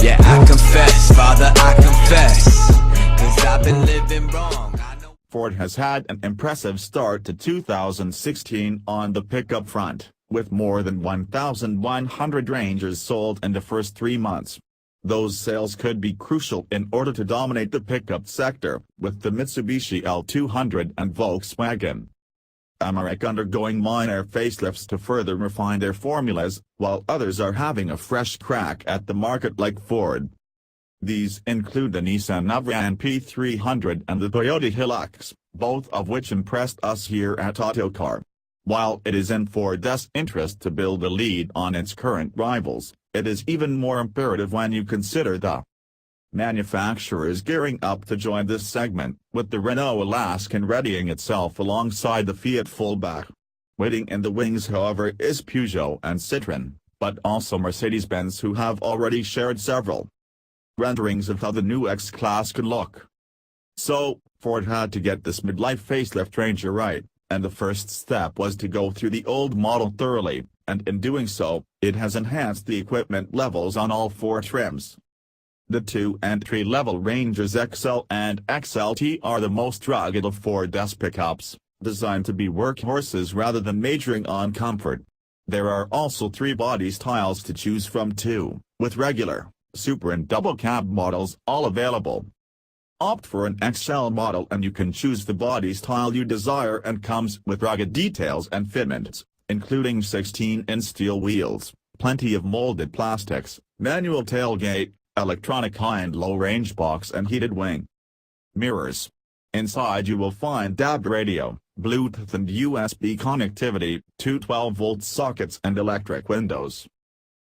Yeah, I confess, Father, I confess, 'cause I've been living wrong. Ford has had an impressive start to 2016 on the pickup front, with more than 1,100 Rangers sold in the first 3 months. Those sales could be crucial in order to dominate the pickup sector, with the Mitsubishi L200 and Volkswagen Amarok undergoing minor facelifts to further refine their formulas, while others are having a fresh crack at the market like Ford. These include the Nissan Navara P300 and the Toyota Hilux, both of which impressed us here at Autocar. While it is in Ford's interest to build a lead on its current rivals, it is even more imperative when you consider the manufacturer is gearing up to join this segment, with the Renault Alaskan readying itself alongside the Fiat Fullback. Waiting in the wings however is Peugeot and Citroën, but also Mercedes-Benz, who have already shared several renderings of how the new X-Class could look. So, Ford had to get this midlife facelift Ranger right, and the first step was to go through the old model thoroughly, and in doing so, it has enhanced the equipment levels on all 4 trims. The 2 entry-level Rangers XL and XLT are the most rugged of Ford's pickups, designed to be workhorses rather than majoring on comfort. There are also 3 body styles to choose from too, with regular, super and double cab models all available. Opt for an XL model and you can choose the body style you desire, and comes with rugged details and fitments, including 16-inch steel wheels, plenty of molded plastics, manual tailgate, electronic high and low range box and heated wing mirrors. Inside you will find DAB radio, Bluetooth and USB connectivity, 2 12-volt sockets and electric windows.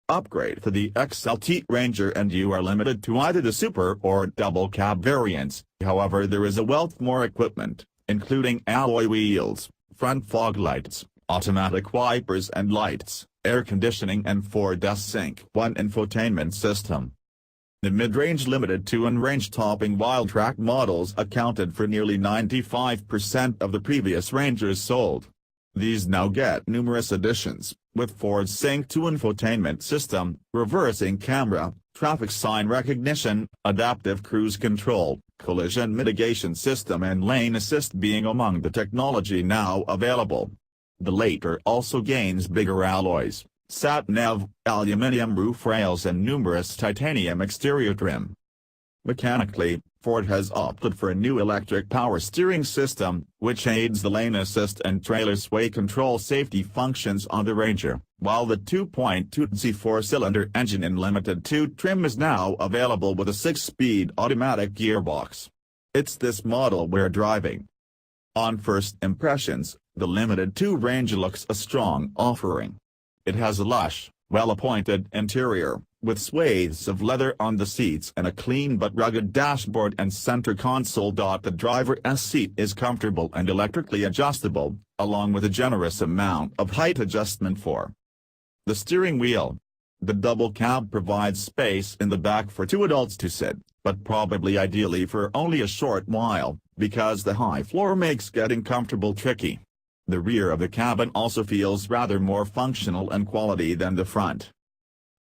Upgrade to the XLT Ranger and you are limited to either the super or double cab variants. However, there is a wealth more equipment, including alloy wheels, front fog lights, automatic wipers and lights, air conditioning and Ford's Sync 1 infotainment system. The mid-range limited to and range-topping wildtrak models accounted for nearly 95% of the previous Rangers sold. These now get numerous additions, with Ford's Sync 2 infotainment system, reversing camera, traffic sign recognition, adaptive cruise control, collision mitigation system and lane assist being among the technology now available. The later also gains bigger alloys, sat-nav, aluminium roof rails and numerous titanium exterior trim. Mechanically, Ford has opted for a new electric power steering system, which aids the lane assist and trailer sway control safety functions on the Ranger, while the 2.2 4-cylinder engine in Limited 2 trim is now available with a 6-speed automatic gearbox. It's this model we're driving. On first impressions, the Limited 2 Ranger looks a strong offering. It has a lush, well-appointed interior, with swathes of leather on the seats and a clean but rugged dashboard and center console. The driver's seat is comfortable and electrically adjustable, along with a generous amount of height adjustment for the steering wheel. The double cab provides space in the back for 2 adults to sit, but probably ideally for only a short while, because the high floor makes getting comfortable tricky. The rear of the cabin also feels rather more functional and quality than the front.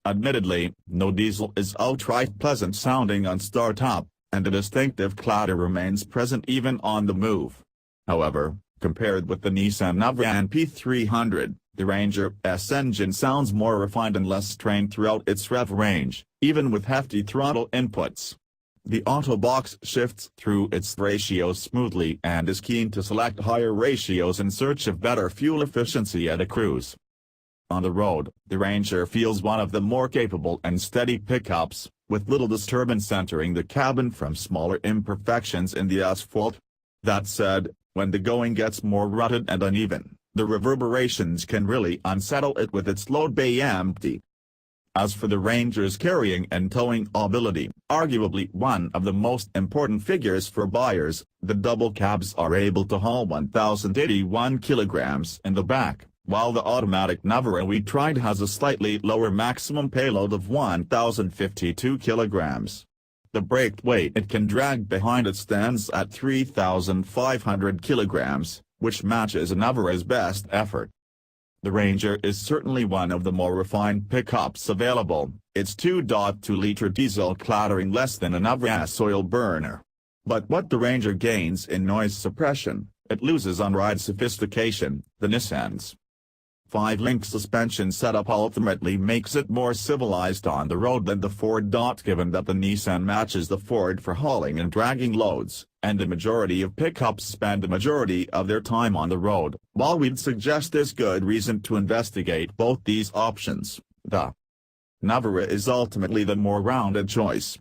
Admittedly, no diesel is outright pleasant sounding on startup, and a distinctive clatter remains present even on the move. However, compared with the Nissan Navara P300, the Ranger's engine sounds more refined and less strained throughout its rev range, even with hefty throttle inputs. The auto box shifts through its ratios smoothly and is keen to select higher ratios in search of better fuel efficiency at a cruise. On the road, the Ranger feels one of the more capable and steady pickups, with little disturbance entering the cabin from smaller imperfections in the asphalt. That said, when the going gets more rutted and uneven, the reverberations can really unsettle it with its load bay empty. As for the Ranger's carrying and towing ability, arguably one of the most important figures for buyers, the double cabs are able to haul 1,081 kilograms in the back, while the automatic Navara we tried has a slightly lower maximum payload of 1,052 kilograms. The brake weight it can drag behind it stands at 3,500 kilograms, which matches a Navara's best effort. The Ranger is certainly one of the more refined pickups available, its 2.2-liter diesel clattering less than another gas-oil burner. But what the Ranger gains in noise suppression, it loses on ride sophistication. The Nissan's 5-link suspension setup ultimately makes it more civilized on the road than the Ford. Given that the Nissan matches the Ford for hauling and dragging loads, and the majority of pickups spend the majority of their time on the road, while we'd suggest there's good reason to investigate both these options, the Navara is ultimately the more rounded choice.